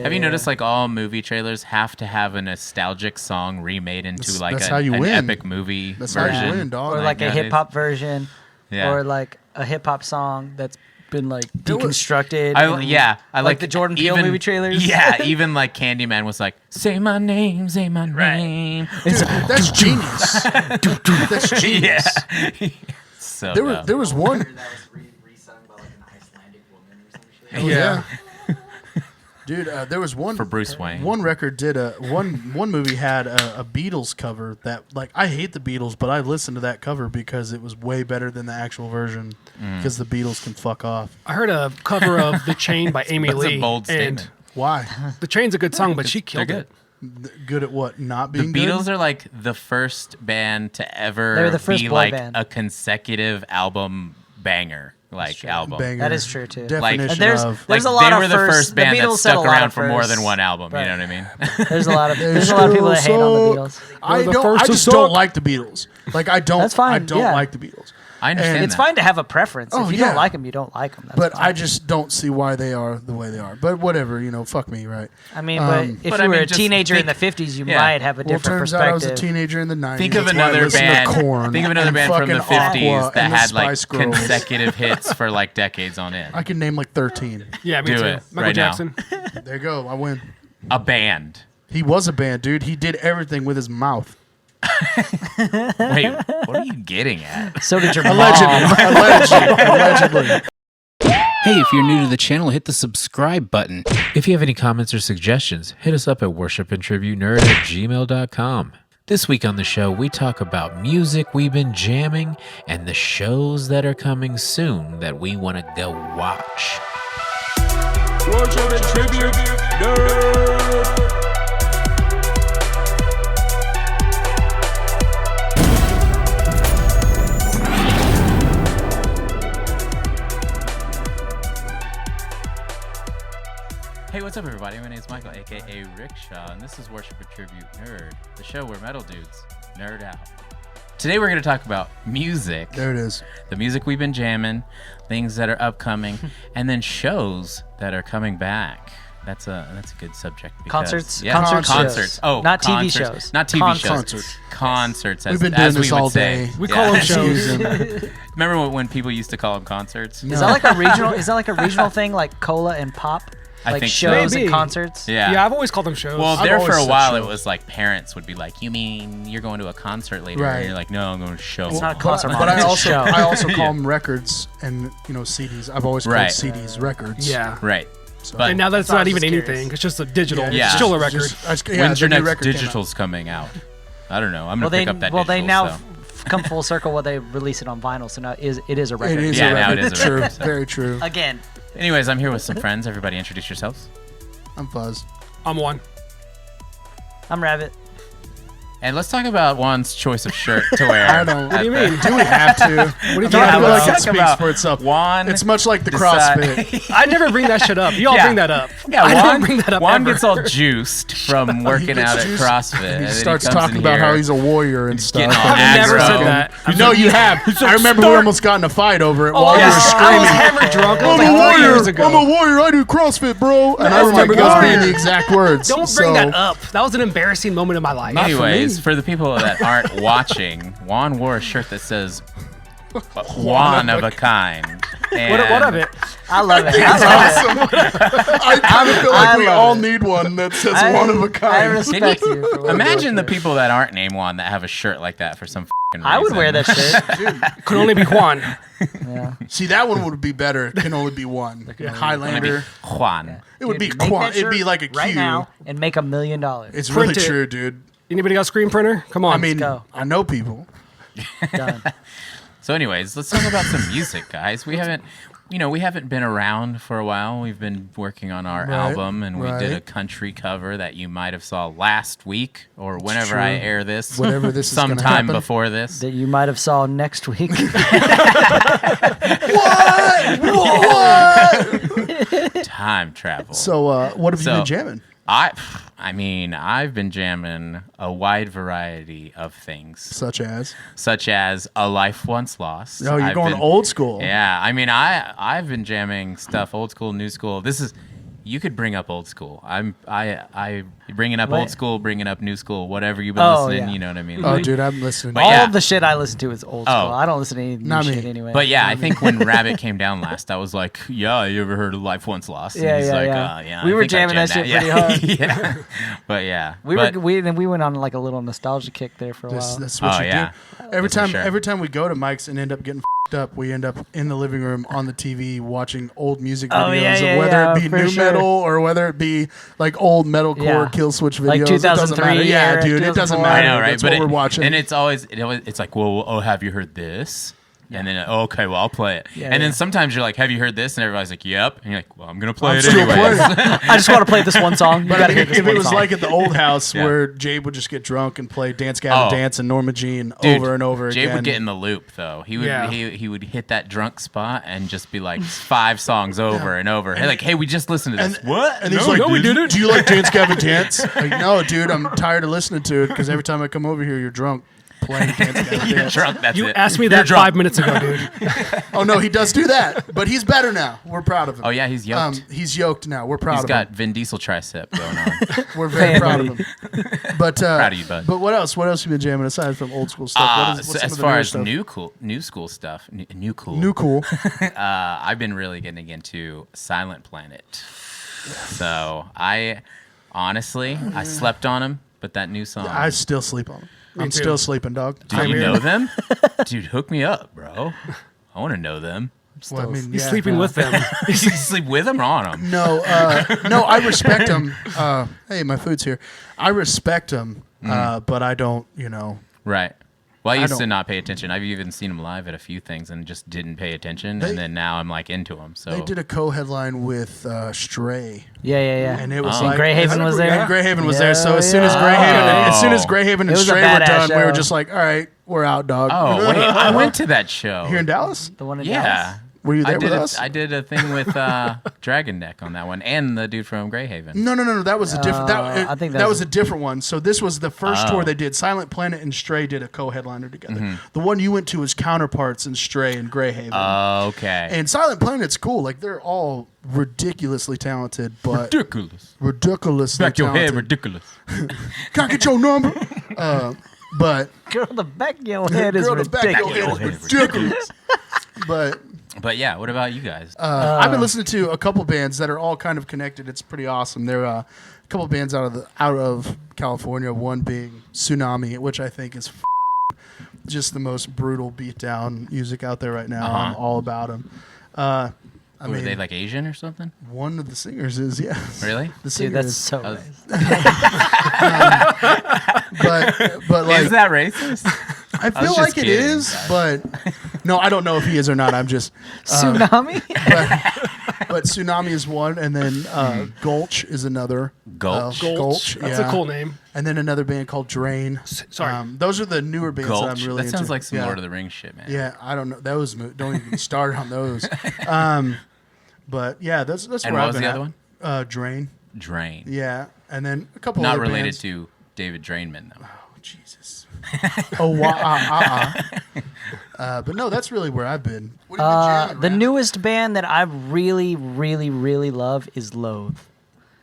Have you noticed like all movie trailers have to have a nostalgic song remade into like an epic movie version? How you win, dog. Or like a hip hop version, or like a hip hop song that's been like deconstructed. I like the Jordan Peele movie trailers. Yeah, even like Candyman was like, "Say my name, say my name." Dude, that's genius. That's genius. Yeah. So there was one. That was resung by like an Icelandic woman or some shit. Yeah. Dude, there was one for Bruce Wayne. One record did one movie had a Beatles cover that like I hate the Beatles, but I listened to that cover because it was way better than the actual version because the Beatles can fuck off. I heard a cover of The Chain by Amy Lee. That's a bold statement. Why? The Chain's a good song, but she killed it. Good at what? Not being good? The Beatles good? are like the first band to ever They're the first be boy like band. a consecutive album banger. Like album. Banger. That is true too. Definition there's of, a lot they of were the first band the that Beatles said stuck a lot around of for more firsts. than one album. Right. You know what I mean? There's a lot of people that hate on the Beatles. I just don't like the Beatles. Like I don't. That's fine. I don't Yeah. like the Beatles. I understand. It's fine to have a preference. If you don't like them, you don't like them. But I just don't see why they are the way they are. But whatever, fuck me, right? I mean, but if you were a teenager in the 50s, you might have a different turns perspective. out I was a teenager in the 90s. Think of another band. Think of another band from the 50s that had like consecutive hits for like decades on end. I can name like 13. Yeah, me Do too. it Michael right Jackson. There you go. I win. A band. He was a band, dude. He did everything with his mouth. Wait, what are you getting at? So did your mom. Allegedly. Hey, if you're new to the channel, hit the subscribe button. If you have any comments or suggestions, hit us up at worshipandtributenerd@gmail.com. This week on the show, we talk about music we've been jamming and the shows that are coming soon that we want to go watch. Worship and Tribute Nerd. Hey, what's up, everybody? My name is Michael, a.k.a. Rickshaw, and this is Worship and Tribute Nerd, the show where metal dudes nerd out. Today, we're going to talk about music. There it is. The music we've been jamming, things that are upcoming, and then shows that are coming back. That's a good subject. Because, Concerts? Yeah, Concerts. Shows. Oh, not concerts. TV shows. Not TV shows. Concerts. Concerts, We've been doing as this we would all say. day. We call them shows. Remember when people used to call them concerts? No. Is that like a regional? Is that like a regional thing, like cola and pop? I Like think shows so. and concerts? Yeah. I've always called them shows. Well, I've there for always a said while, shows. it was like parents would be like, "You mean you're going to a concert later?" Right. And you're like, "No, I'm going to a show." It's not a concert, But I it's a also show. I also call them records and CDs. I've always called Right. CDs records. yeah. Right. So- But And now that's I was not even just anything. curious. It's just a digital. Yeah. It's still a record. when's your the new next record came out. digital's coming out? I don't know. I'm Well, going to pick up that they digital. now so. come full circle when they release it on vinyl. So now it is a record. It is Yeah, a now record. it is a True. record, so. Very true. Again. Anyways, I'm here with some friends. Everybody introduce yourselves. I'm Fuzz. I'm one. I'm Rabbit. And let's talk about Juan's choice of shirt to wear. I don't. What do you mean? Do we have to? What are you I talking feel about? like it Talk speaks about for itself. Juan. It's much like the decide- CrossFit. I never bring that shit up. You all Yeah. bring that up. Yeah, I Juan, don't bring that up Juan ever. gets all juiced from working gets out juiced, at CrossFit. And he then starts comes talking in about here. how he's a warrior and stuff. getting all I've never aggro. said that. No, you have. I remember we almost got in a fight over it while you were I was screaming. hammered drunk. It was I'm a like 3 years warrior. ago. I'm a warrior. I do CrossFit, bro. And I Oh my remember those God. being the exact words. Don't bring that up. That was an embarrassing moment in my life. Anyways, for the people that aren't watching, Juan wore a shirt that says "One of a kind." What of it? I love it. It's awesome. I kind of feel like we love all it. need one that says I- one of a I kind. respect you. For wearing Imagine the that shirt. people that aren't named Juan that have a shirt like that for some fucking reason. I would wear that shirt. Could only be Juan. Yeah. See, that one would be better. It can only be one. Highlander. Juan. It would be Dude, make Quan. that It'd be shirt like a Q. right now and make $1 million. It's Print really it. true, dude. Anybody got a screen printer? Come on. I mean, go. I know people. Done. So, anyways, let's talk about some music, guys. We haven't been around for a while. We've been working on our Right, album, and we did a right. country cover that you might have saw last week or whenever true. I air this. Whenever this is gonna sometime happen. before this. That you might have saw next week. Time travel. So, what have you been jamming? I mean, I've been jamming a wide variety of things, Such as? such as A Life Once Lost. Oh, you're I've going been- old school. Yeah, I mean, I've been jamming stuff, old school, new school. You could bring up old school. I bringing up What? old school, bringing up new school, whatever you've been Oh, listening. yeah. You know what I mean? Oh, Like- dude, I'm listening. But All yeah. of the shit I listen to is old school. Oh. I don't listen to any new Not me. shit anyway. But yeah, I think when Rabbit came down last, I was like, "Yeah, you ever heard of Life Once Lost?" And Yeah, he's yeah, like, yeah. Yeah. We I were think I jamming that jammed shit pretty hard. Yeah. But yeah, we but, went on like a little nostalgia kick there for a while. That's what Oh, you yeah. do. Every That's for time, sure. every time we go to Mike's and end up getting f***ed up, we end up in the living room on the TV watching old music Oh, videos, yeah, of yeah, whether yeah, it be for new sure. metal or whether it be like old metalcore Yeah. kill switch videos. Like It doesn't 2003 matter. Yeah, era, dude, it doesn't 2004. matter. I know, right? That's but what we're watching. and it's always it's like, well, oh, have you heard this? And then, okay, well, I'll play it. Yeah, and then yeah. sometimes you're like, have you heard this? And everybody's like, yep. And you're like, well, I'm gonna play I'm it still anyways. playing. I just want to play this one song. You But gotta I hear mean, this if one it was song. like at the old house Yeah. where Jabe would just get drunk and play Dance Gavin Oh. Dance and Norma Jean Dude, over and over Jay again. would get in the loop though. He would Yeah. he would hit that drunk spot and just be like 5 songs over and over. Hey, like, hey, we just listened to this. What? And he's No, like, we didn't. do you like Dance Gavin Dance? Like, no, dude, I'm tired of listening to it because every time I come over here, you're drunk playing Dance Gavin You're Dance. drunk. That's You it. asked me You're that drunk. 5 minutes ago, dude. Oh, no, he does do that, but he's better now. We're proud of him. Oh yeah, he's yoked. He's yoked now. We're proud He's of got him. Vin Diesel tricep going on. We're very proud of him. But Proud of you, bud. But what else? What else you been jamming aside from old school stuff? What's So some as of the far newer as stuff? new school stuff, new cool. New cool. I've been really getting into Silent Planet. So I honestly, I slept on him, but that new song. I still sleep on him. I'm too. still sleeping, dog. Do you know them? Dude, hook me up, bro. I want to know them. Well, I mean, He's yeah. sleeping with them. You sleep with them or on them? No, no, I respect him. Hey, my food's here. I respect him, but I don't, Right. Well, I I used to don't- not pay attention. I've even seen them live at a few things and just didn't pay attention. They- And then now I'm like into them. So They did a co-headline with Stray, Yeah. and it was Oh. like And Greyhaven was there? And Greyhaven was Yeah, there. So as soon as yeah. Greyhaven It and was a Stray were badass done, we were show. just like, all right, we're out, dog. Oh, wait. I went to that show. Here in Dallas. The one in Yeah. Dallas. Were you there I did with us? I did a thing with Dragon Neck on that one and the dude from Greyhaven. No. That was a different. I think that that was was- a different one. So this was the first Oh. tour they did. Silent Planet and Stray did a co-headliner together. Mm-hmm. The one you went to was Counterparts and Stray and Greyhaven. Okay. And Silent Planet's cool. Like they're all ridiculously talented, but ridiculous. ridiculously Back your head, talented. ridiculous. Can't get your number. But Girl, the back of your head is girl, the back of your ridiculous. head is ridiculous. But But yeah, what about you guys? I've been listening to a couple bands that are all kind of connected. It's pretty awesome. There are a couple bands out of California. One being Tsunami, which I think is just the most brutal beatdown music out there right now. I'm all about them. I Were mean, they like Asian or something? one of the singers is Really? The singer Dude, that's is, so I was- nice. but like Is that racist? I feel just like it kidding, is, guys. but no, I don't know if he is or not. I'm just Tsunami? but Tsunami is one, and then Gulch is another. Gulch? Gulch. That's yeah. a cool name. And then another band called Drain. Sorry. Those are the newer bands that Gulch? I'm really That into. sounds like some yeah. Lord of the Rings shit, man. Yeah, I don't know. Those don't even get me started on those. But yeah, that's And where what I've was been the at. other one? Drain. Drain. Yeah, and then a couple Not other related bands. to David Drainman, though. Oh, Jesus. But no, that's really where I've been. What have you been jamming, The man? newest band that I really, really, really love is Loathe.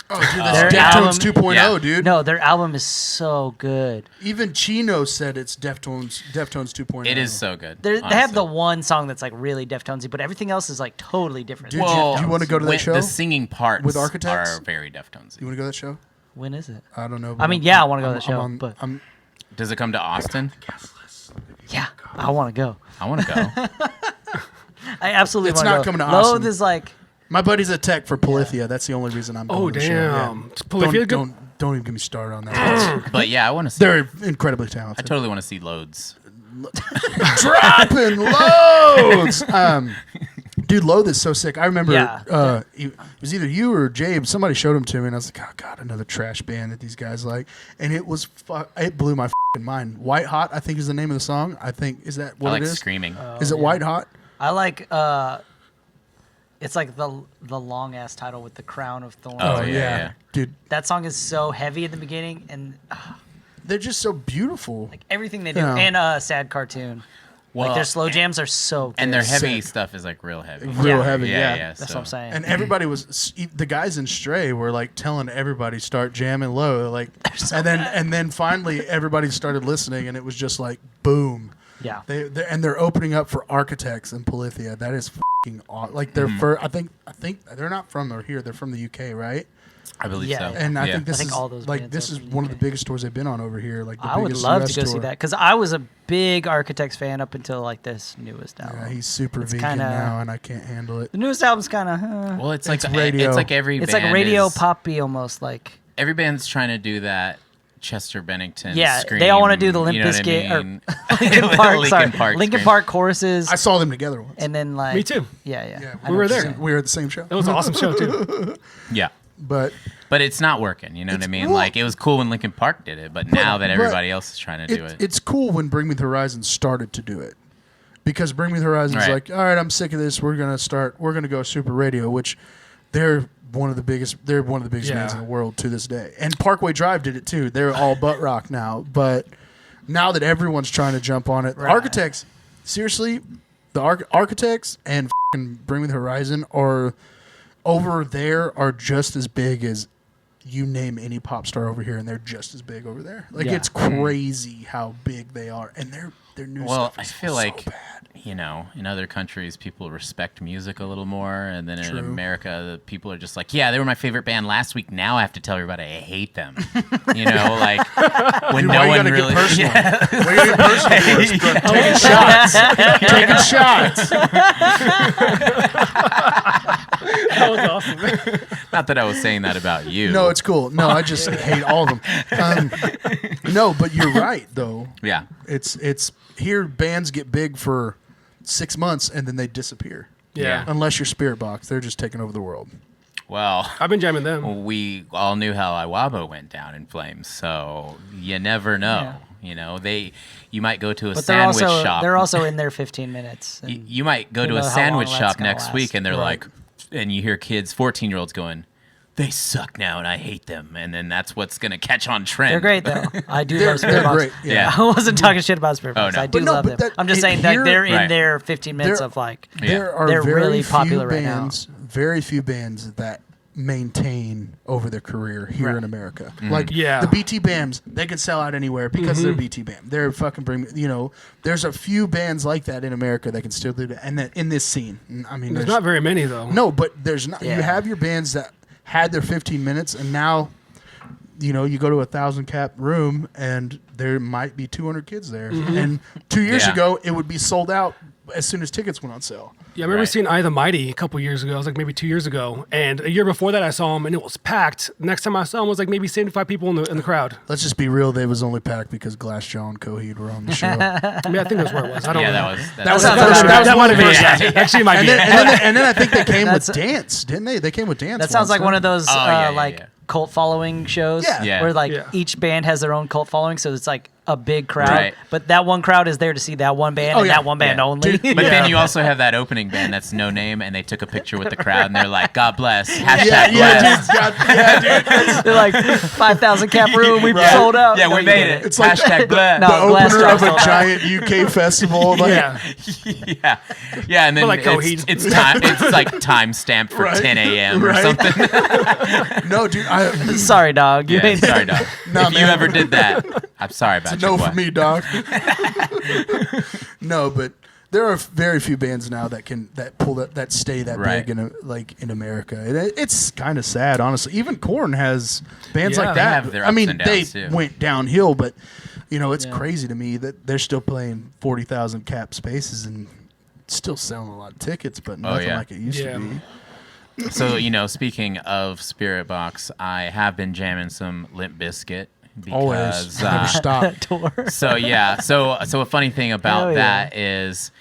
Oh, dude, Their that's album- Deftones 2.0, Yeah. dude. No, their album is so good. Even Chino said it's Deftones 2.0. It is so good. They have honestly. the one song that's like really Deftonesy, but everything else is like totally different. Dude, Well, do you want to go to that when- show? The singing parts with Architects? are very Deftones. You want to go to that show? When is it? I don't know. I mean, yeah, I wanna go to that show, but- Does it come to Austin? Yeah, I want to go. I want to go. I absolutely It's want to not go. coming to Loathe Austin. is like, My buddy's a tech for Polythia. That's the only reason I'm going Oh, to the show. damn. Yeah. Polythia Don't, good? don't even get me started on that. But yeah, I want to see. They're incredibly I talented. totally want to see Loads. Dropping loads. Dude, Loathe is so sick. I remember Yeah. it was either you or Jabe. Somebody showed him to me, and I was like, "Oh God, another trash band that these guys like." And it was it blew my mind. White Hot, I think, is the name of the song. I think is that what I like it is? screaming. Is it White Hot? I like, it's like the long ass title with the crown of thorns. Oh, yeah. Dude, That song is so heavy at the beginning, and they're just so beautiful. like everything they do, Yeah. and Sad Cartoon. Well, like their slow jams are so good. And their heavy Sick. stuff is like real heavy. Real heavy, yeah. That's so. what I'm saying. And everybody the guys in Stray were like telling everybody start jamming low, like, and then finally everybody started listening, and it was just like boom. Yeah. They're opening up for Architects and Polythia. That is fucking awesome. Like they're I think they're not from here. They're from the UK, right? I believe Yeah, so. yeah. And I think this I think is all those like bands this are is from the one of UK. the biggest tours they've been on over here. Like the I would biggest love US to go see tour. that because I was a big Architects fan up until like this newest album. Yeah, he's super It's vegan kinda- now, and I can't handle it. The newest album's kind of. Well, it's like radio. It's like every. It's band like radio is, poppy almost like. Every band's trying to do that. Chester Bennington. Yeah, Scream, they all want to do the Limp you know what I Bizkit mean? or Linkin Park. Linkin Park Linkin Scream. Park choruses, I saw them together once. and then like Me too. Yeah. Yeah, I we know were what you're there. saying. We were at the same show. That was an awesome show too. Yeah. But It's not working, you know what I mean? well- Like, it was cool when Linkin Park did it, but now that everybody else is trying to do it. it's cool when Bring Me the Horizon started to do it, because Bring Me the Horizon's Right. like, all right, I'm sick of this. We're gonna go super radio, which they're one of the biggest Yeah. bands in the world to this day. And Parkway Drive did it too. They're all butt rock now, but now that everyone's trying to jump on it, Right. Architects, seriously, the Architects and f***ing Bring Me the Horizon are over there are just as big as you name any pop star over here, and they're just as big over there. Like Yeah. it's crazy how big they are, and their new Well, stuff I is feel so like, bad. you know, in other countries, people respect music a little more. And then in True. America, the people are just like, yeah, they were my favorite band last week. Now I have to tell everybody I hate them. You know, like, when Dude, no why you one gotta really. get personal? Yeah. Why you gotta get personal for us, bro? Taking shots. That was awesome. Not that I was saying that about you. No, it's cool. No, I just hate all of them. No, but you're right though. Yeah. It's here. Bands get big for 6 months and then they disappear. Yeah. Unless you're Spirit Box, they're just taking over the world. Well, I've been jamming them. we all knew how Iwabo went down in flames, so you never know. You know, you might go to a But sandwich shop. they're also in there 15 minutes. and You might go who to a knows how sandwich long that's shop gonna next last. week, and they're Right. like, and you hear kids, 14-year-olds going, "They suck now, and I hate them," and then that's what's gonna catch on trend. They're great though. I do They're love Spirit Box. great. Yeah. I wasn't talking shit about Spirit Box. no. I do But no, love but them. that- I'm just it saying that here- they're in Right. their 15 minutes There- of like. Yeah. There are They're very really popular few right now. bands, very few bands that maintain over their career here Right. in America. Mm-hmm. Like Yeah. the BT Bams, they can sell out anywhere because they're BT Bam. They're fucking there's a few bands like that in America that can still do that, and that in this scene. I mean, There's not very many though. no, but there's not. Yeah. You have your bands that had their 15 minutes, and now, you go to a 1,000 cap room, and there might be 200 kids there. And 2 years Yeah. ago, it would be sold out as soon as tickets went on sale. Yeah, I remember Right. seeing I the Mighty a couple years ago. I was like maybe 2 years ago, and a year before that I saw him, and it was packed. Next time I saw him was like maybe 75 people in the crowd. Let's just be real. They was only packed because Glassjaw and Coheed were on the show. I mean, I think that's where it was. I don't Yeah, know. that was sounds that about right. might have been Yeah. it. Actually, it might and, be. then I think they came with That's- Dance, didn't they? They came with Dance. That sounds once, like huh? one of those yeah, like yeah. cult following shows Yeah. Yeah. where like Yeah. each band has their own cult following, so it's like a big crowd. Right. But that one crowd is there to see that one band Oh, and yeah. that one band Yeah. only. But then you also have that opening band that's no name, and they took a picture with the crowd, and they're like, "God bless." Hashtag Yeah, bless. dude. Yeah, dude. They're like 5,000 cap room. We Yeah. sold out. Yeah, No, we you made didn't. it. It's like Hashtag bless. No. The opener Glassjaw of a sold out. giant UK festival. Like, Yeah, Yeah, yeah, and then But like Coheed. it's time. It's like time stamped for Right. 10 a.m. or Right. something. No, dude. Sorry, dog. You Yeah, ain't sorry, dog. No, If you man. ever did that, I'm sorry about It's a no you. for boy. me, dog. No, but there are very few bands now that stay that Right. big in America. It's kind of sad, honestly. Even Korn has bands Yeah. like They that. have their I ups mean, and they downs, too. went downhill, but it's Yeah. crazy to me that they're still playing 40,000 cap spaces and still selling a lot of tickets, but nothing yeah. like it used Yeah. to be. So, speaking of Spirit Box, I have been jamming some Limp Bizkit Always, because never stop. tour. so yeah, so a funny thing about Hell yeah. that is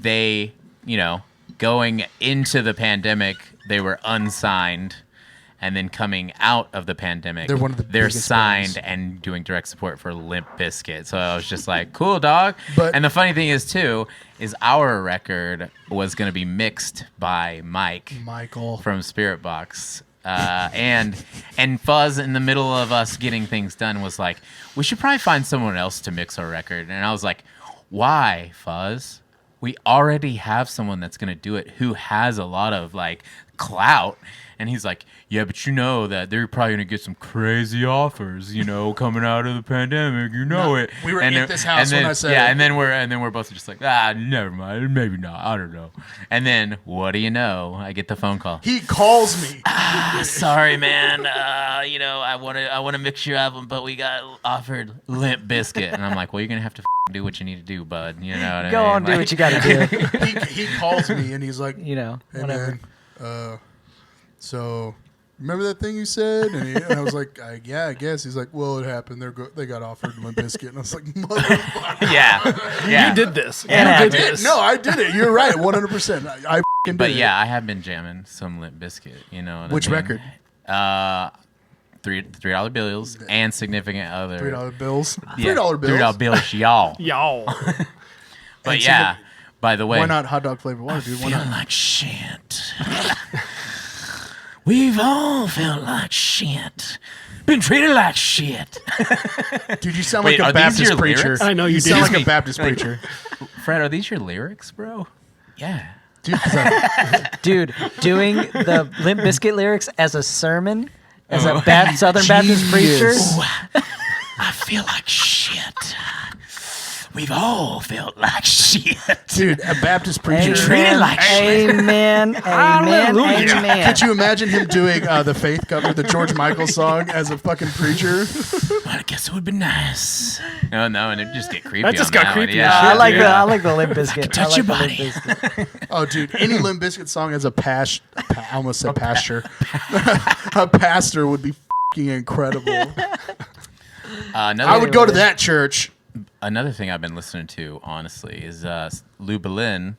they, going into the pandemic, they were unsigned, and then coming out of the pandemic, They're one of the they're biggest signed bands. and doing direct support for Limp Bizkit. So I was just like, cool, dog. But- and the funny thing is too, is our record was going to be mixed by Mike Michael. from Spirit Box. And Fuzz, in the middle of us getting things done, was like, we should probably find someone else to mix our record. And I was like, why, Fuzz? We already have someone that's going to do it who has a lot of like clout. And he's like, yeah, but you know that they're probably going to get some crazy offers, you know, coming out of the pandemic. You know it. We were and at this house when I said yeah, it. and then we're both just like, never mind, maybe not, I don't know. And then what do you know? I get the phone call. He calls me. Sorry, man. You know, I want to mix your album, but we got offered Limp Bizkit, and I'm like, well, you're gonna have to do what you need to do, bud. You know what I mean? Go on, do what you got to do. He calls me and he's like, You know, hey, whatever. man, so remember that thing you said? And I was like, yeah, I guess. He's like, well, it happened. They got offered Limp Bizkit, and I was like, motherfucker. Yeah. You did this. Yeah, You did this. No, I did it. You're right, 100%. I did But it. yeah, I have been jamming some Limp Bizkit. You know what Which I mean? record? $3 bills and Significant Other. $3 bills. Yeah, $3 bills. $3 bills, y'all. Y'all. But And yeah, by the way, Why not hot dog flavor water, dude? Why feeling not? like shit. We've all felt like shit. Been treated like shit. Dude, you sound Wait, like are a these Baptist your preacher. lyrics? I know you sound did. like a Baptist preacher. Fred, are these your lyrics, bro? Yeah. Dude, 'cause I- Dude, doing the Limp Bizkit lyrics as a sermon, as a Southern Baptist preacher. Jesus. I feel like shit. We've all felt like shit. dude, a Baptist preacher. treated like shit. Amen. Amen. Hallelujah. Amen. Could you imagine him doing the Faith cover, the George Michael song, as a fucking preacher? Well, I guess it would be nice. No, and it just get creepy. That just on got one. creepy Yeah, as shit, I like dude. the Limp Bizkit. touch I like your the body. Limp Bizkit. Oh, dude, any Limp Bizkit song as a I almost said pasture. A pastor would be fucking incredible. I would go to that church. Another thing I've been listening to, honestly, is Lou Berlin,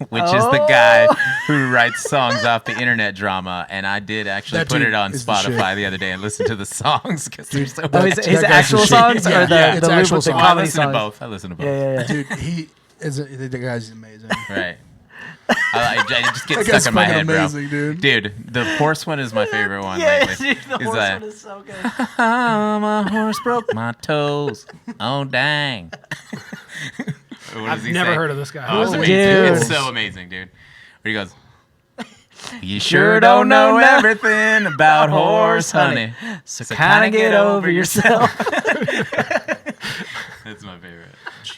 which is the guy who writes songs off the internet drama. And I did actually That put dude it on is the Spotify shit. the other day and listen to the songs because they're so Oh, good. his That guy's actual the shit. songs Yeah, or the yeah, it's the actual Loop with the songs. I comedy listen to songs? both. I listen to both. Yeah. Dude, the guy's amazing. Right. I just get That stuck guy's in my fucking head, bro. amazing, dude. The horse one is my favorite one Yeah, lately. dude, the Is horse that- one is so good. My horse broke my toes. Oh, dang. What does I've he never say? heard of this guy. Oh, it's Dude. amazing. It's so amazing, dude. Where he goes, you sure don't know everything about horse honey. So kind of get over yourself. That's my favorite.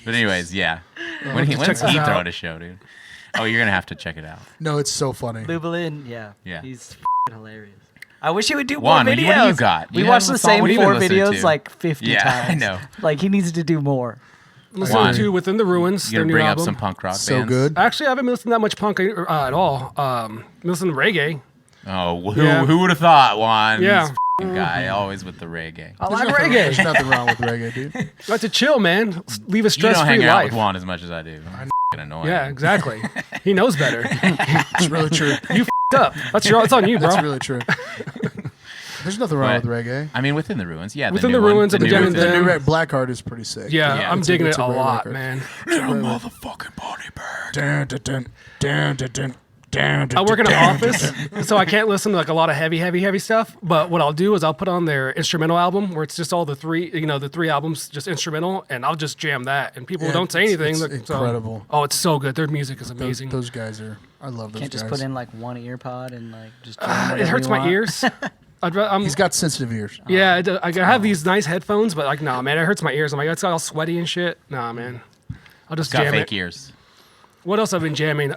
But anyways, yeah. When's he this out. throwing a show, dude? Oh, you're going to have to check it out. No, it's so funny. Lubelin, yeah. Yeah. He's f***ing hilarious. I wish he would do Juan, more what do videos. you got? We You watched have the a song? same What have you 4 been listening videos to? like 50 Yeah, times. I know. Like he needs to do more. Listening Juan, to Within the Ruins, You their going to new bring up album. some punk rock So bands? good. Actually, I haven't been listening to that much punk at all. Listen to reggae. Oh, Yeah. who would have thought, Juan? Yeah. This f***ing guy, always with the reggae. I like There's reggae. nothing wrong with reggae, dude. Like to chill, man. Leave a You don't stress-free hang out life. with Juan as much as I do. I'm f***ing annoying. Yeah, exactly. He knows better. It's really true. You f***ed up. That's on you, bro. That's really true. There's nothing wrong Right. with reggae. I mean, Within the Ruins, yeah. Within new the one, Ruins and new Again Within. and The new Then. Blackheart is pretty sick. Yeah, Yeah, I'm it's a- digging it's it a a great lot, record. man. Little motherfucking body bird. Dun, dun, dun, dun, dun, dun, dun, I work in an dun, office, so I can't listen to like a lot of heavy stuff. But what I'll do is I'll put on their instrumental album where it's just all the three albums just instrumental, and I'll just jam that. And people Yeah, don't say anything. it's like, so- incredible. oh, it's so good. Their music is amazing. Those guys are. I love those Can't guys. just put in like one ear pod and like just. jam It whatever hurts you my want. ears. He's got sensitive ears. Yeah, I have these nice headphones, but like, nah, man, it hurts my ears. I'm like, it's all sweaty and shit. Nah, man, I'll just Got jam fake it. ears. What else I've been jamming?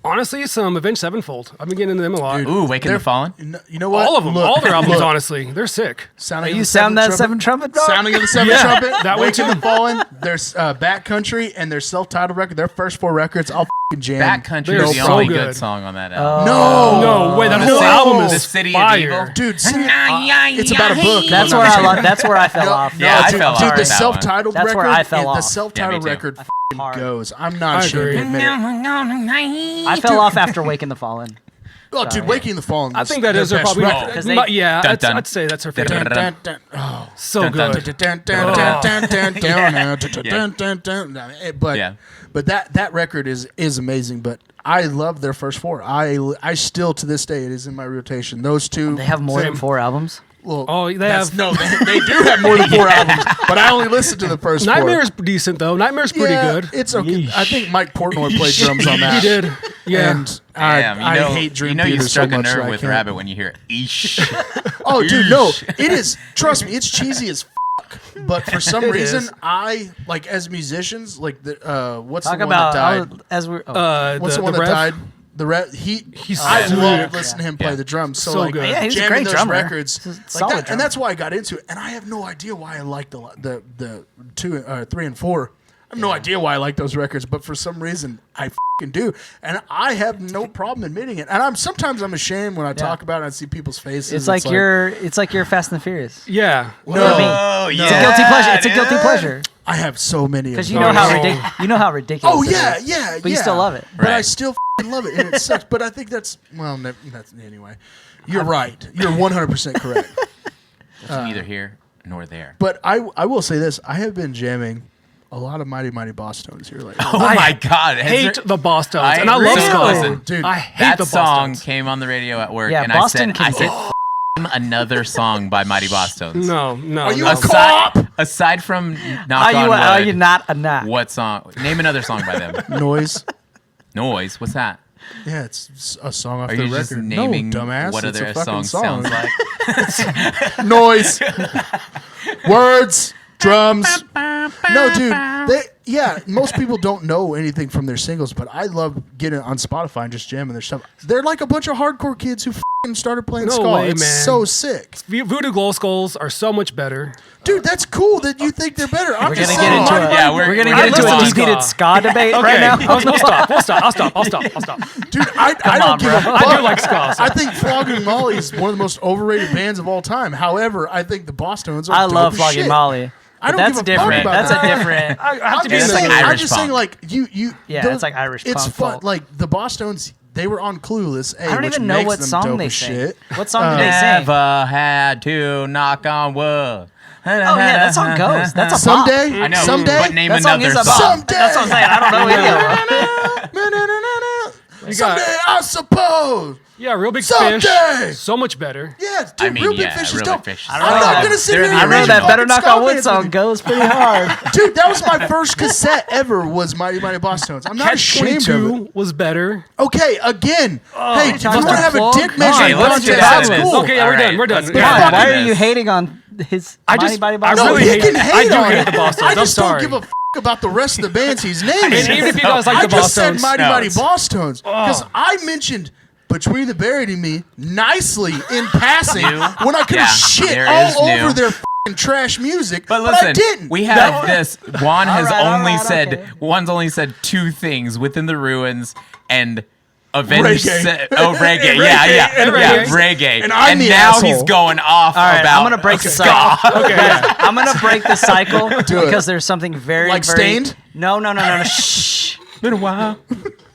Honestly, some Avenged Sevenfold. I've been getting into them a lot. Dude, Ooh, Waking They're- the Fallen. You know what? All of them, Look, all their albums. look. Honestly, they're sick. Sounding You of the sound that Seventh 7 trumpet, dog? Sounding of the Seventh Yeah, Trumpet, that one Waking too. the Fallen, their Backcountry, and their self-titled record, their first 4 records, I'll f***ing jam. Backcountry They're is the so only good. good song on that album. No, No way, that The whole City- album is The City of fire. Evil. dude, it's about a book. That's where that's where I fell off. Yeah, I dude, fell off dude, with the that self-titled That's record. where I fell The off. self-titled Yeah, me too. record f***ing hard. goes. I'm not I ashamed agree. to admit it. I fell off after Waking the Fallen. Oh, dude, Waking the Fallen. I Was think that their is their best probably. record. Because they- Yeah, Dun, dun. I'd say that's her Dun, favorite. dun, Dun, dun, oh. So Dun, dun, good. But that record is amazing. But I love their first 4. I still to this day it is in my rotation. Those two. They have more than them- 4 albums. Well, they have they do have more than 4 albums, but I only listened to the first 4. Nightmare's decent though. Nightmare's pretty good. It's okay. I think Mike Portnoy played drums on that. He did. Yeah. And Damn, I hate Dream you Theater struck so a much that nerve I with can't. Rabbit when you hear "eesh." Oh, dude, no, it is. Trust me, it's cheesy as fuck. But for some reason, is. I like as musicians, like what's Talk the one that died? about as we're. What's the one that Rev? died? The he's I so love good. listening to him play the drums. So, So like good. Yeah, he's a jamming great those drummer. records, He's a like solid that, drummer. and that's why I got into it. And I have no idea why I like the 2, 3, and 4. I have no idea why I like those records, but for some reason I fucking do, and I have no problem admitting it. And sometimes I'm ashamed when I talk about it. And I see people's faces. It's like you're Fast and the Furious. Yeah. no, Oh, It's a guilty pleasure. It's a guilty pleasure I have so many because of you those. know how ridiculous. Oh it yeah, is. yeah, But you still love it. But I Right. still f***ing love it, and it sucks. But I think that's anyway. You're right. You're 100% correct. It's neither here nor there. But I will say this: I have been jamming a lot of Mighty Mighty Boss Tones here lately. Oh my God! Has Hate there- the Boss Tones, I and I love really- Ska. Listen, Dude, I hate that the Boss song Tones. came on the radio at work, Yeah, and Boston I can said, another song by Mighty Boss Tones. No. Are you no. a co-op? Aside from Knock on Are Wood, you not a not? what song? Name another song by them. Noise. Noise. What's that? Yeah, it's a song off Are the you just record. naming no, dumbass. what it's other a fucking song sounds like? Noise. Words. Drums. No, dude. Most people don't know anything from their singles, but I love getting on Spotify and just jamming their stuff. They're like a bunch of hardcore kids who f***ing started playing No ska. way, It's man. so sick. Voodoo Glow Skulls are so much better. Dude, that's cool that you think they're better. I'm We're just gonna saying, get into Mighty it. Yeah, We're gonna we're get into gonna a go deep-heated ska. ska debate Okay, right now. we'll stop. I'll stop. Dude, I don't on, give bro. a fuck. I do like ska. I think Flogging Molly is one of the most overrated bands of all time. However, I think the Boss Tones are I dope love as Flogging shit. Molly. I don't That's give a fuck different. about That's that. a different. I have to I'm be just It's like saying, Irish I'm just saying, funk. like you. Yeah, those- it's like Irish It's punk fun. folk. Like the Boss Tones, they were on Clueless. I don't which even know makes what them song dope they as sing. shit. What song do they sing? Never had to knock on wood. Oh yeah, that song goes. That's a bop. Someday, I know, someday, but name That song another is a song. bop. Someday. That's what I'm saying. I don't know any of them. Someday, I suppose. Yeah, Real Big Someday! Fish. So much better. Yeah, dude, I mean, Real Big yeah, Fish is Real dope. Big Fish is I'm dope. not gonna sit They're here the and I read know that original. Better Knock fucking on Wood ska song bands. goes pretty hard. Dude, that was my first cassette ever. Was Mighty Mighty Boss Tones. I'm not Catch ashamed of it. 22 was better. Okay, again. Hey, if you talking want to have a about dick folk? measuring Okay, let's contest, do that's that. cool. Okay, yeah, All we're right, done. We're done. let's Yeah. get Why? back to Why are this. you hating on his I Mighty just- Mighty I Boss? No, really he hate can it. hate I do on hate it. the Boss Tones. I just I'm don't sorry. give a about the rest of the bands he's naming. And even if you guys like I the Boss just said Tones, Mighty No, Mighty it's- Boss Tones because I mentioned Between the Buried and Me nicely in passing when I could have Yeah, shit there all is over new. their f***ing trash music, But I listen, didn't. we have this. Juan has right, all only right, said okay. Juan's only said 2 things: Within the Ruins and Avenged. Reggae. Reggae. Yeah, and reggae. And I'm the now asshole. he's going off All right, about. I'm gonna break the ska. cycle. I'm gonna break the cycle Do it. because there's something very, Like very. Stained? No. Shh. Been a while.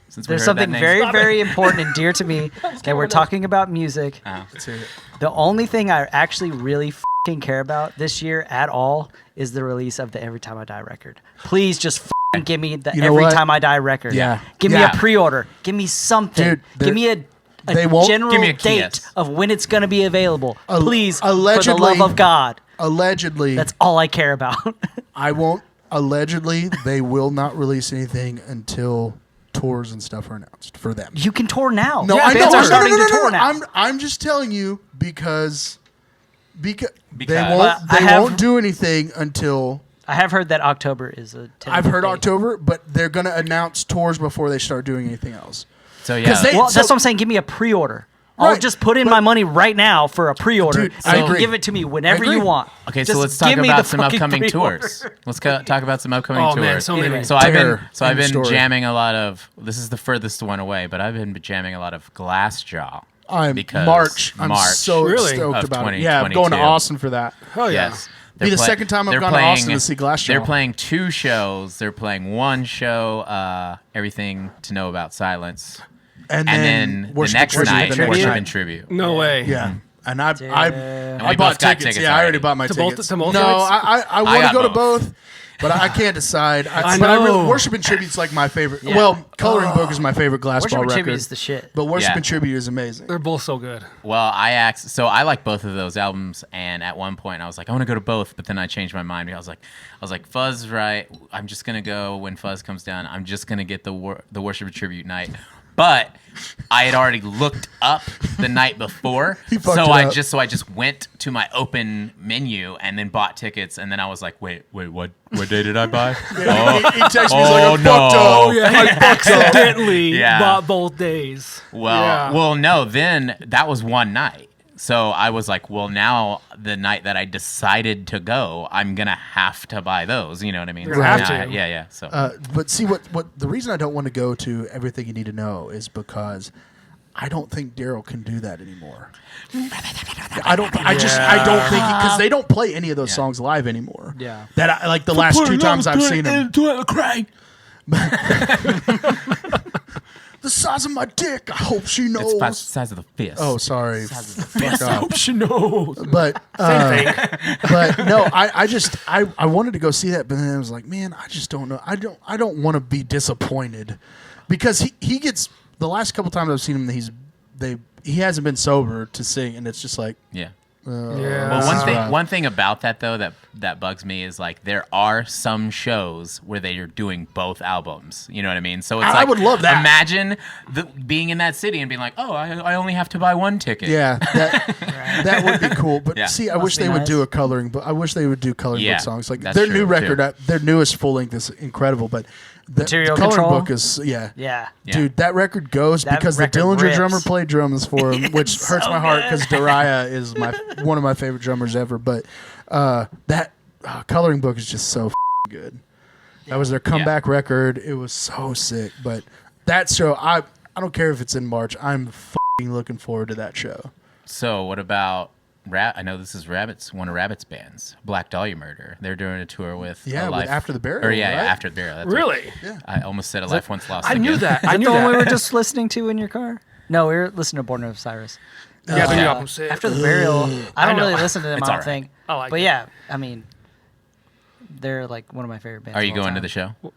Since we There's heard something that name. very, very important and dear to me that we're talking about music. The only thing I actually really f***ing care about this year at all is the release of the Every Time I Die record. Please just f***ing give me the You know Every what? Time I Die record. Yeah. Give me Yeah. a pre-order. Give me something. Dude, give me a they won't- general Give me a date kiss. of when it's going to be available. Al- Please, for the allegedly- love of God. Allegedly, That's all I care about. I won't. Allegedly, they will not release anything until tours and stuff are announced for them. You can tour now. No, Yeah, I know. bands No, are no, starting no, to no, tour no. now. I'm just telling you because they Because. won't But I they have- won't do anything until I have heard that October is a tentative I've heard date. October, but they're gonna announce tours before they start doing anything else. So 'Cause yeah. they- Well, So- that's what I'm saying. Give me a pre-order. I'll Right, just put in but- my money right now for a pre-order. Dude, so I you can agree. give it to me whenever agree. you want. Okay, Just so let's talk give me about the some fucking upcoming pre-order. tours. Let's talk about some upcoming Oh, tours. man, so many. So I've Terror been in the story. jamming a lot of. This is the furthest one away, but I've been jamming a lot of Glassjaw. I'm Because March. I'm March so Really? stoked of about it. Yeah, I'm going to 2022. Austin for that. Oh yeah. Yes. Be They're the second time I've they're gone to Austin to see Glassjaw. They're playing 2 shows. They're playing 1 show, Everything to Know About Silence. And then the Worship next and night, Tribute. Worship and Tribute. No way. Yeah, And I we bought both got tickets. tickets Yeah, I already already. bought my To both- tickets. to both no, nights? I want to got go to both. both, but I can't decide. I But know. Worship and Tribute's like my favorite. Yeah. Well, Coloring Book is my favorite Glass Worship Ball and record. Tribute is the shit. But Worship Yeah. and Tribute is amazing. They're both so good. Well, so I like both of those albums, and at one point I was like, I want to go to both, but then I changed my mind. I was like, Fuzz, right? I'm just gonna go when Fuzz comes down. I'm just gonna get the Worship and Tribute night. But I had already looked up the night before, fucked so it I up. just went to my open menu and then bought tickets, and then I was like, wait, what day did I buy? He texted me, he's Oh, like, I no. fucked up. Oh yeah, I accidentally Yeah. bought both days. Well, no. Then that was one night. So I was like, well, now the night that I decided to go, I'm gonna have to buy those. You know what I mean? You're gonna have Now to. Yeah. So But see, what the reason I don't want to go to Everything You Need to Know is because I don't think Daryl can do that anymore. I don't think because they don't play any of those songs live anymore. Yeah. That like the last two times I've seen them. The size of my dick. I hope she knows. it's the size of the fist. Oh, sorry. Fuck off. She knows. But but no, I wanted to go see that, but then I was like, man, I just don't know. I don't want to be disappointed because he gets the last couple times I've seen him, he hasn't been sober to sing, and it's just like Yeah. Yeah. Well, one thing about that though that bugs me is like there are some shows where they are doing both albums. You know what I mean? So it's I like would love that. Imagine being in that city and being like, oh, I only have to buy one ticket. yeah, that would be cool. But Yeah. see, I Must wish be they would nice. do a coloring book. I wish they would do coloring Yeah, book songs. Like that's their true, new record, too. their newest full length is incredible. But the Material coloring Control? book is Yeah. Yeah. Dude, that record goes That because the record Dillinger rips. drummer played drums for him, which hurts my heart because Dariah is one of my favorite drummers ever. But that coloring book is just so good. That was their comeback record. It was so sick. But that show, I don't care if it's in March. I'm looking forward to that show. So what about I know this is one of Rabbit's bands, Black Dahlia Murder. They're doing a tour with Yeah, A with Life, After the Burial, Or yeah, right? After the Burial. That's Really? Right. I almost said A Life Once Lost. I knew again. that. Is I it knew the one we were that. just listening to in your car? No, we were listening to Born of Cyrus. Yeah, the new album. Sick. After the Burial, I don't know. really listen to them. It's I don't alright. think. I like but it. yeah, I mean, they're like one of my favorite bands. Are you of all going to time. the show?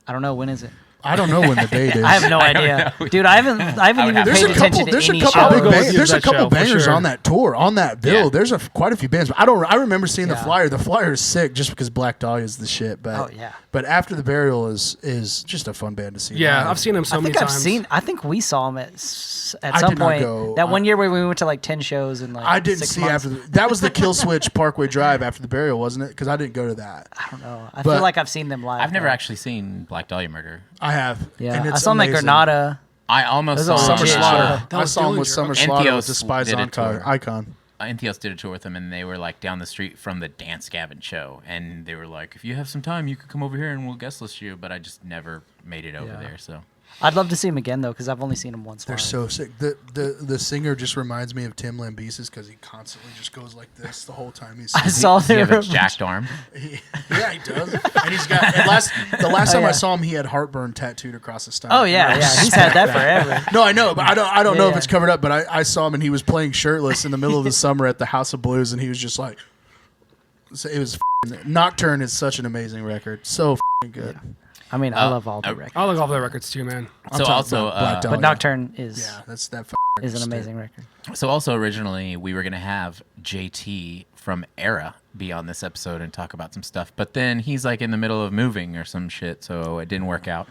I don't know when is it. I don't know when the date is. I have no idea, dude. I haven't even have There's paid a attention couple. to There's a any couple show. big I'll go bands. with There's a that couple show, for bangers sure. on that tour, on that bill. Yeah. There's quite a few bands. But I remember seeing the Yeah. flyer. The flyer is sick just because Black Dahlia is the shit. But Oh, yeah. But After the Burial is just a fun band to see. Yeah, live. I've seen him so I many think I've times. seen. I think we saw them at I some did not point. go. That one year where we went to like 10 shows in like I didn't 6 see months. that was the Kill Switch Parkway Drive After the Burial, wasn't it? Because I didn't go to that. I don't know. I But- feel like I've seen them live. I've never though. actually seen Black Dahlia Murder. I have. Yeah, and I it's saw them at amazing. Granada. I almost Those saw are Summer legit. Slaughter. That I was saw him with Dillinger. Summer Slaughter with Entheos Despised did a tour. Icon. Entheos did a tour with them, and they were like down the street from the Dance Gavin show, and they were like, "If you have some time, you could come over here and we'll guest list you." But I just never made it over Yeah. there. So I'd love to see them again though, because I've only seen them once. They're live. so sick. The singer just reminds me of Tim Lambesis because he constantly just goes like this the whole time he's I singing. saw does he have their a jacked arm? Yeah, he does. And he's got the last time yeah. I saw him, he had heartburn tattooed across his stomach. Oh yeah, yeah. He's had that forever. No, I know, but I don't know if Yeah. it's covered up. But I saw him and he was playing shirtless in the middle of the summer at the House of Blues, and he was just like, so it was. Nocturne is such an amazing record, so good. I mean, I love all the records, I like all their records too, man. I'm So talking also, about Black but Dahlia. but Nocturne is Yeah, that's that. is an amazing record. So also originally we were gonna have JT from Era be on this episode and talk about some stuff, but then he's like in the middle of moving or some shit, so it didn't work out.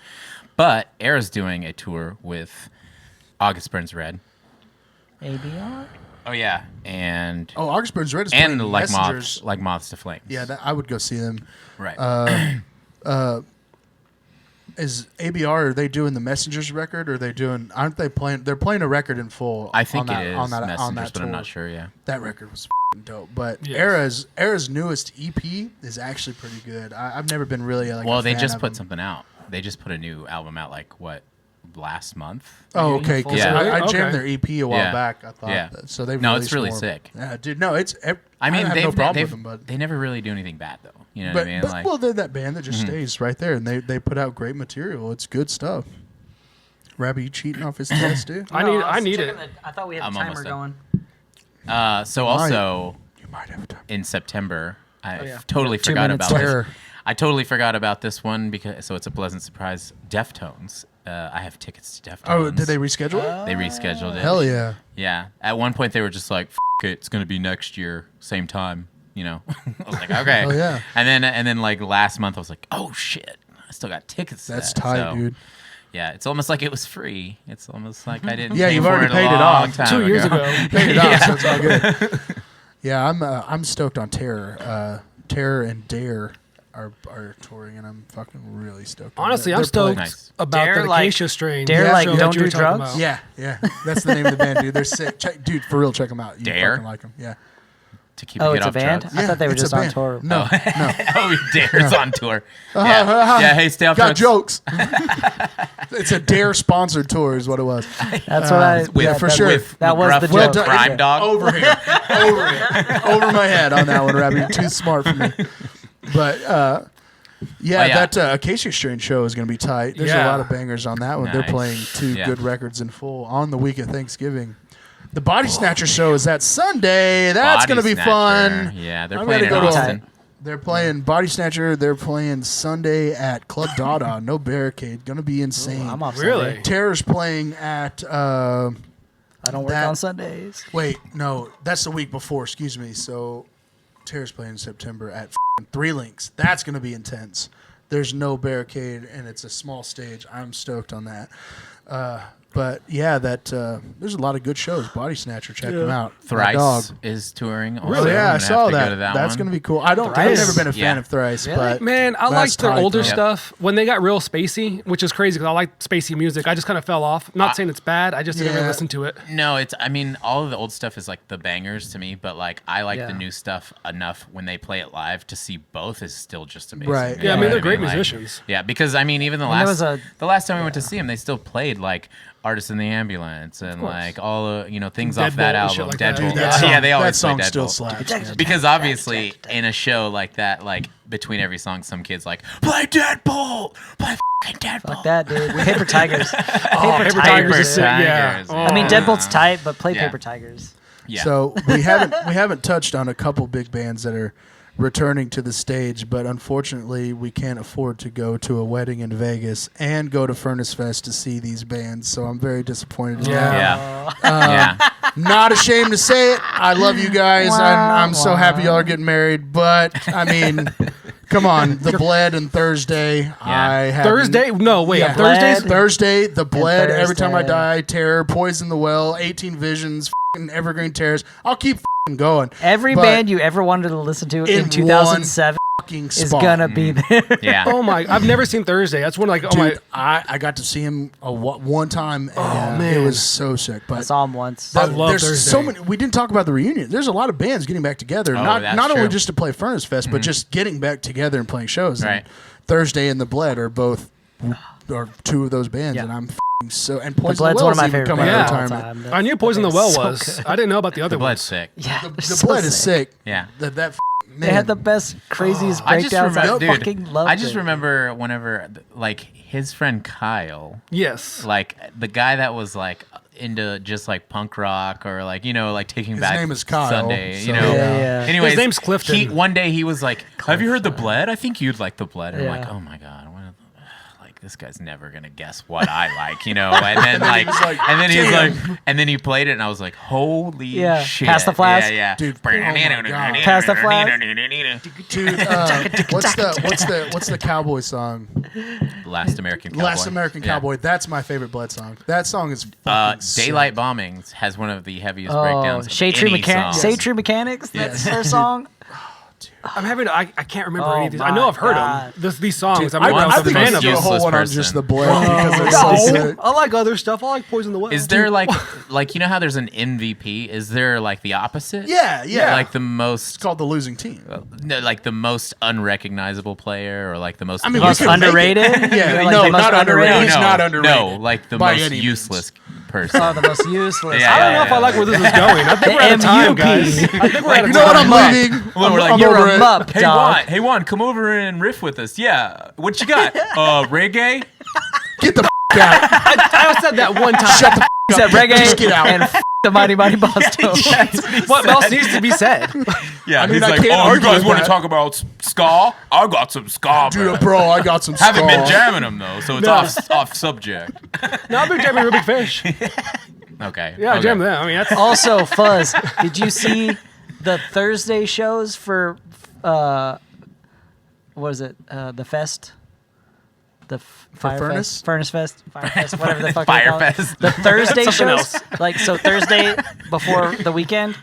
But Era's doing a tour with August Burns Red. ABR. Oh yeah, and August Burns Red is playing like Messengers. moths to flames. Yeah, I would go see them. Right. Is ABR? Are they doing the Messengers record? Or are they doing? Aren't they playing? They're playing a record in full. I think on that, it is on that, Messengers, on that but I'm tour. not sure. Yeah. That record was dope. But Yes. Era's newest EP is actually pretty good. I've never been really like. Well, a they fan just of put them. something out. They just put a new album out like last month. Oh, okay. Because Yeah. I Okay. jammed their EP a while Yeah. back. I thought. Yeah. So they. No, it's really sick. Yeah, dude. No, it's. I mean, have they've no problem they've- with them, but. they never really do anything bad though. You know what I mean? Like, Well, they're that band that just stays right there, and they put out great material. It's good stuff. Rabbi, you cheating off his test, dude? I need it. I thought we had I'm the almost timer done. going. So also You might have time. in September, I yeah. totally 2 forgot minutes about Terror. this. I totally forgot about this one because it's a pleasant surprise. Deftones. I have tickets to Deftones. Oh, did they reschedule it? They rescheduled it. Hell yeah. Yeah. At one point, they were just like, "F it, it's gonna be next year, same time." You know. I was like, okay. Hell yeah. And then like last month, I was like, oh shit, I still got tickets. To That's that. tight, So, dude. Yeah, it's almost like it was free. It's almost like I didn't. Yeah, pay you've for already it a paid it long off. time 2 years ago. Paid it off, so it's all good. Yeah, I'm stoked on Terror. Terror and Dare are touring, and I'm fucking really stoked. on Honestly, that. I'm They're stoked playing- Nice. about Dare, the like- Acacia strain. Dare, Yeah, like, show that don't you were do talking drugs? about. Yeah, that's the name of the band, dude. They're sick. Dude, for real, check them out. You Dare? fucking like them. Yeah. To keep Oh, it it's a off band? drugs. I thought they were it's a just on band. tour. No, no. Oh, Dare's on tour. Yeah, hey, stay off Got drugs. jokes. It's a Dare sponsored tour, is what it was. That's what I. With, yeah, for that- sure. With That was McGruff the from joke. Crime Dog. Over here, over my head on that one, Robbie. You're too smart for me. But yeah, yeah. that Acacia Strain show is going to be tight. There's a Yeah. lot of bangers on that one. They're Nice. playing 2 Yeah. good records in full on the week of Thanksgiving. The Body Snatcher show is that Sunday. That's Body going to be Snatcher. fun. Yeah, they're I'm playing in gonna go to- Austin. They're playing Body Snatcher. They're playing Sunday at Club Dada. No barricade. Going to be insane. I'm off Really? Sunday. Terror's playing at. I don't work that- on Sundays. Wait, no, that's the week before. Excuse me. So, Terror's playing in September at Three Links. That's going to be intense. There's no barricade, and it's a small stage. I'm stoked on that. But yeah, there's a lot of good shows. Body Snatcher, check them out. My dog. Thrice is touring. Also. Oh yeah, I I'm gonna saw have to that. Go to that That's one. going to be cool. I've Thrice? never been a fan Yeah. of Thrice, Really? but Man, I that's liked their tight, older though. stuff when they got real spacey, which is crazy because I like spacey music. I just kind of fell off. Not saying it's bad. I just didn't really Yeah. listen to it. No, I mean, all of the old stuff is like the bangers to me, but like I like Yeah. the new stuff enough when they play it live to see both is still just amazing. Right. You Yeah, I know mean, what they're great Like, musicians. yeah, because I mean, even the And there last was the last time we went to see them, they still played like Artists in the Ambulance and course. like all things off Deadbolt that and shit album. like that. Deadbolt. Dude, That song, Yeah, they always that song play still Deadbolt. slaps. man. Because obviously, in a show like that, like between every song, some kids like play Deadbolt, play fucking Deadbolt. Fuck that, dude. Paper Tigers. Paper Tigers Paper is sick, yeah. Tigers. Oh. I mean, Deadbolt's tight, but play Yeah. Paper Tigers. Yeah. So we haven't touched on a couple big bands that are returning to the stage, but unfortunately we can't afford to go to a wedding in Vegas and go to Furnace Fest to see these bands. So I'm very disappointed. in that. yeah. yeah. Not ashamed to say it. I love you guys. I'm so happy y'all are getting married. But I mean, come on, The Bled and Thursday. I had Thursday? No, wait. Yeah. Thursdays? Thursday, The Bled, Every Time I Thursday. Die, Terror, Poison the Well, 18 Visions, f***ing Evergreen Terrors. I'll keep f***ing going. Every But band you ever wanted to listen to in in 2007 Fucking is spot. gonna be there. Yeah. Oh my! I've never seen Thursday. That's one like oh my. Dude, I got to see him one time, and man. it was so sick. I But saw him once. I love there's Thursday. so many. We didn't talk about the reunion. There's a lot of bands getting back together. Oh, not that's only true. just to play Furnace Fest, but just getting back together and playing shows. And Right. Thursday and The Bled are both are two of those bands, Yeah. and I'm f***ing so. And The Poison Bled's the one of Well's my even favorite coming bands out of of all retirement. time. I knew Poison the Well So was. good. I didn't know about the The other Blood's ones. sick. Yeah, The so Bled is sick. Yeah. That man. They had the best, craziest I just breakdowns. remember, I dude. fucking loved I just it. remember whenever, like, his friend Kyle, Yes. like the guy that was like into just like punk rock or like like Taking His Back name is Kyle, Sunday. so- You know. Yeah, yeah. Anyways, His name's Clifton. One day he was like, "Have you heard the Bled? I think you'd like the Bled." And I'm like, Yeah. "Oh my god, like this guy's never gonna guess what I like," And then like, and then he was like, and then he played it, and I was like, "Holy Yeah. shit!" Pass the flask? Yeah. Dude, oh my God. Pass the flask? Dude, what's the cowboy song? Last American Cowboy. Last American Yeah. Cowboy. That's my favorite Bled song. That song is fucking sick. Daylight Bombings has one of the heaviest Oh, breakdowns. Shade Tree Any Mechanics. song. Shade Tree Mechanics. That's Yes. their song. I'm having. I can't remember Oh any of these. I my know I've heard God. them. These songs. I, I'm One's not I a the think we fan should of do a them. most whole one on person. just the Bled because it's so No, sick. I like other stuff. I like Poison the Well. Is there like you know how there's an MVP? Is there like the opposite? Yeah. Like the It's most, called The Losing Team. no, like the most unrecognizable player, or like the most. I mean, Most we could make underrated? Yeah, Like no, the most not underrated. no, He's no, not underrated. No, like the by most any means. useless person. Oh, the most useless. Yeah, I don't know yeah, if I like where this is going. I think The we're out of time, MUP. guys. I think we're out of You know what? I'm time. leaving. Well, we're like, I'm You're over a it. mup, Hey dog. Juan, come over and riff with us. Yeah, what you got? Reggae? Get the out. I said that one time. Shut the He said reggae Just get out. and the Mighty Mighty Boston. What else needs to be said? Yeah, I mean, he's I like, can't oh, you argue guys with want to that. talk about ska? I got some ska, Dude, bro, I got some Haven't been ska. jamming them though, so it's off subject. No, I've been jamming Real Big Fish. Okay. Yeah, I okay. jammed that. I mean, that's Also, Fuzz, did you see the Thursday shows for what is it? The fest? The Fire Furnace? Fest? Furnace Fest? Fire Fest? Whatever the fuck Fire they call it. Fest. The Thursday Something shows? else. Like, so Thursday before the weekend,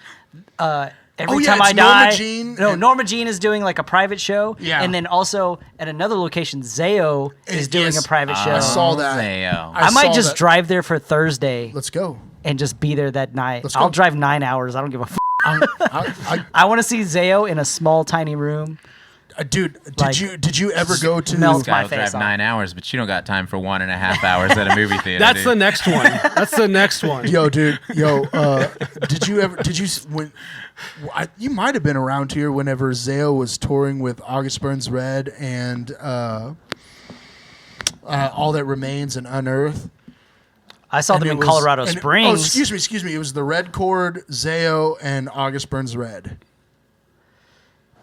every Oh, yeah, time I it's Norma die. Jean No, and- Norma Jean is doing like a private show. Yeah. And then also at another location, Zayo is doing Yes. a private show. I saw that. Zayo. I might saw just that. drive there for Thursday Let's go. and just be there that night. Let's go. I'll drive 9 hours. I don't give a f. I want to see Zayo in a small, tiny room. Dude, Like, did you ever go to? melt Guy my will face drive off. 9 hours, but you don't got time for 1.5 hours at a movie theater. that's the dude. next one. That's the next one. Yo, dude, did you when you might have been around here whenever Zayo was touring with August Burns Red and All That Remains and Unearth. I saw And them it in was- Colorado and- Springs. Oh, excuse me. It was the Red Chord, Zayo, and August Burns Red.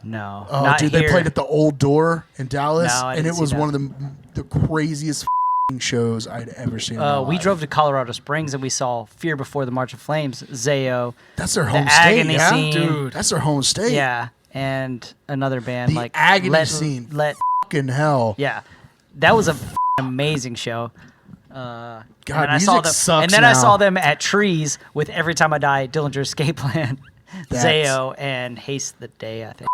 No, Oh, not dude, here. they played at the Old Door in Dallas, No, I and didn't it see was that. one of the craziest shows I'd ever seen. in my We life. drove to Colorado Springs and we saw Fear Before the March of Flames, Zayo, That's their the home state, Agony yeah, Scene. Dude. That's their home state. Yeah, and another band The like Agony Scene. Fucking hell. Yeah, that was a amazing show. God, God, I music saw them, sucks and then I now. saw them at Trees with Every Time I Die, Dillinger Escape Plan, That's- Zayo, and Haste the Day. I think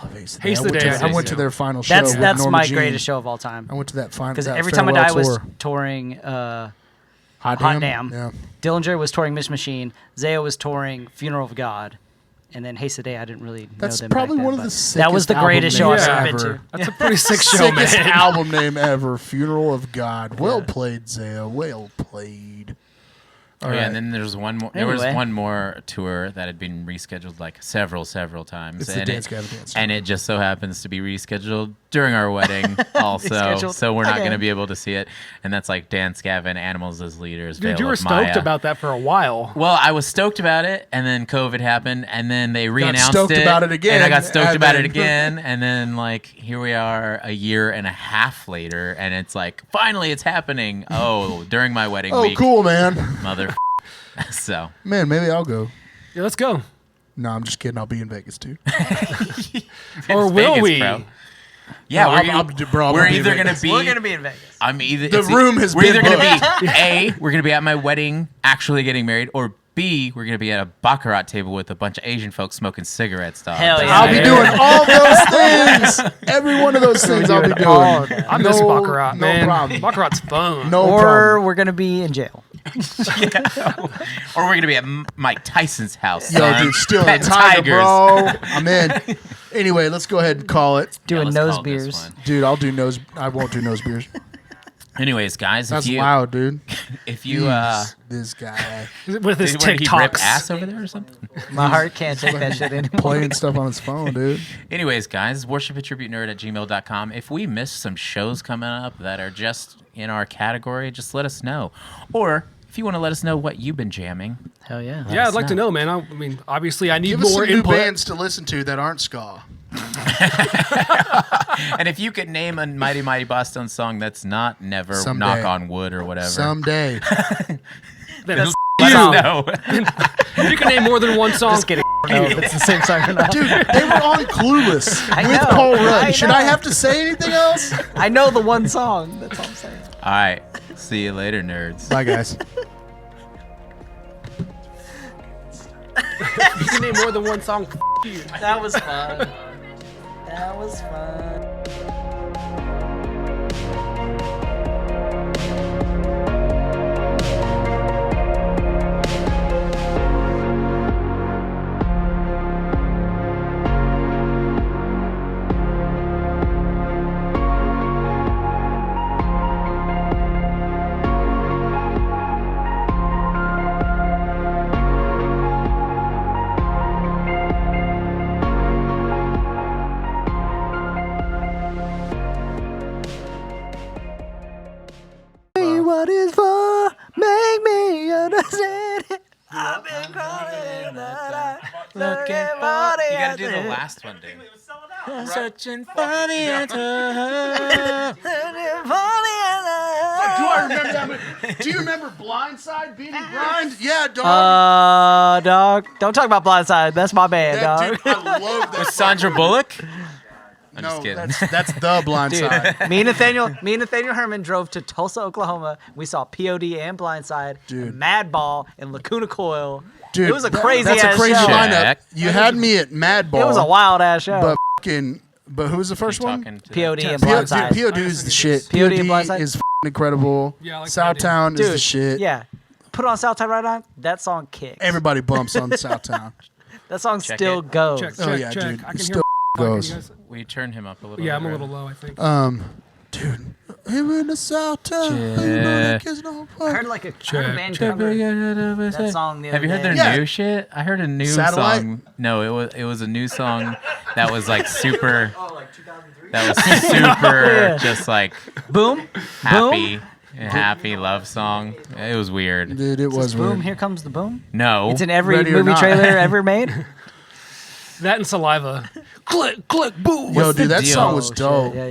Love Ace Haste Day. the Day, I went to yeah. their final show. that's with Norma my Jean. greatest show of all time. I went to that final Because that Every Time I Die farewell was tour. touring Hot Hot Damn. Damn. Yeah. Dillinger was touring Miss Machine. Zayo was touring Funeral of God. And then Haste the Day, I didn't really That's know them probably back then, one of but the that was the sickest greatest show album I've names ever been ever. to. That's a pretty sick show, Sickest man. album name ever. Funeral of God. Well played, Zayo. Well played. All Oh, yeah, right. and then there's one more. There was Anyway. one more tour that had been rescheduled like several times. It's the and Dance it, Gavin Dance. and it just so happens to be rescheduled during our wedding also. Rescheduled So we're not again. going to be able to see it. And that's like Dance Gavin, Animals as Leaders, Dude, Veil you were of stoked Maya. about that for a while. Well, I was stoked about it, and then COVID happened, and then they re-announced stoked it, about it again, and I got stoked and about then- it again, and then like here we are a year and a half later, and it's like finally it's happening. Oh, during my wedding Oh, week, cool, man. mother. So Man, maybe I'll go. Yeah, let's go. No, I'm just kidding. I'll be in Vegas too. Or It's will Vegas, we? bro. Yeah, No, we're, I'm we're gonna be in either gonna Vegas. be. We're going to be in Vegas. I'm either The it's room has we're been either gonna be A, we're gonna be at my wedding actually getting married, or B, we're gonna be at a baccarat table with a bunch of Asian folks smoking cigarettes. Dog. Hell yeah. I'll be doing all those things. Every one of those things I'll be doing. all of that. I miss No- Baccarat, no man. problem. Baccarat's fun. No Or problem. we're going to be in jail. Or we're gonna be at Mike Tyson's house. Yo, son. dude, still a Petting tiger, tigers. bro. I'm in. Anyway, let's go ahead and call it. Doing let's nose call this beers. one. Dude, I'll do nose. I won't do nose beers. Anyways, guys, That's if you loud, dude. if you Jeez, this guy With his did he rip TikToks. ass over there or something? My heart can't take that shit anymore. playing stuff on his phone, dude. Anyways, guys, worshipattributenerd@gmail.com. If we missed some shows coming up that are just in our category, just let us know. Or if you want to let us know what you've been jamming, Hell yeah. let Yeah, us I'd like to know, man. I mean, obviously, I need Give us more some new input. bands to listen to that aren't ska. And if you could name a Mighty Mighty Boston song that's not Never, Someday. Knock on Wood or whatever. Someday. Then Let you. us know. You can name more than one song. Just kidding. No, if it's the same song or not. Dude, they were on Clueless I with know. Paul Rudd. I Should know. I have to say anything else? I know the one song. That's all I'm saying. All right. See you later, nerds. Bye, guys. You can name more than one song. You. That was fun. That was fun. gotta do the last one, dude. Searching for the answer. Do I remember that? Do you remember Blindside? Beanie Blind? Yeah, dog. Dog. Don't talk about Blindside. That's my band, dog. Dude, I love that. With Sandra Bullock? I'm No, just kidding. that's the Blindside. Me and Nathaniel Herman drove to Tulsa, Oklahoma. We saw POD and Blindside, Dude. and Madball, and Lacuna Coil. Dude, It was a crazy That's ass a crazy show. lineup. Check. You had me at Madball. It was a wild ass show. But who was the first one? Talking to POD and Dude, Blindside. POD is the shit. POD and Blindside? is incredible. Yeah, I like Southtown is Dude, the shit. Yeah. Put on Southtown right on. That song kicks. Everybody bumps on Southtown. That song Check still it. goes. Check, Oh, check, yeah, check. dude. I It can still hear goes. you guys. We turned him up a little bit. Yeah, I'm a right? little low, I think. Dude. Here in the Southtown. You know that kid's no I fun. heard like a Check, band check. cover that song the other Have you heard their day. Yeah. new shit? I heard a new Satellite? song. No, it was a new song that was like super. Oh, like 2003? That was super, Yeah. just like Boom. happy, happy love song. It was weird. Dude, it was Boom. weird. Here comes the boom. No, It's in every Ready or movie not. trailer ever made. That and Saliva. Click, click, boom. Yo, dude, that deal? song was Oh, shit. dope. Yeah.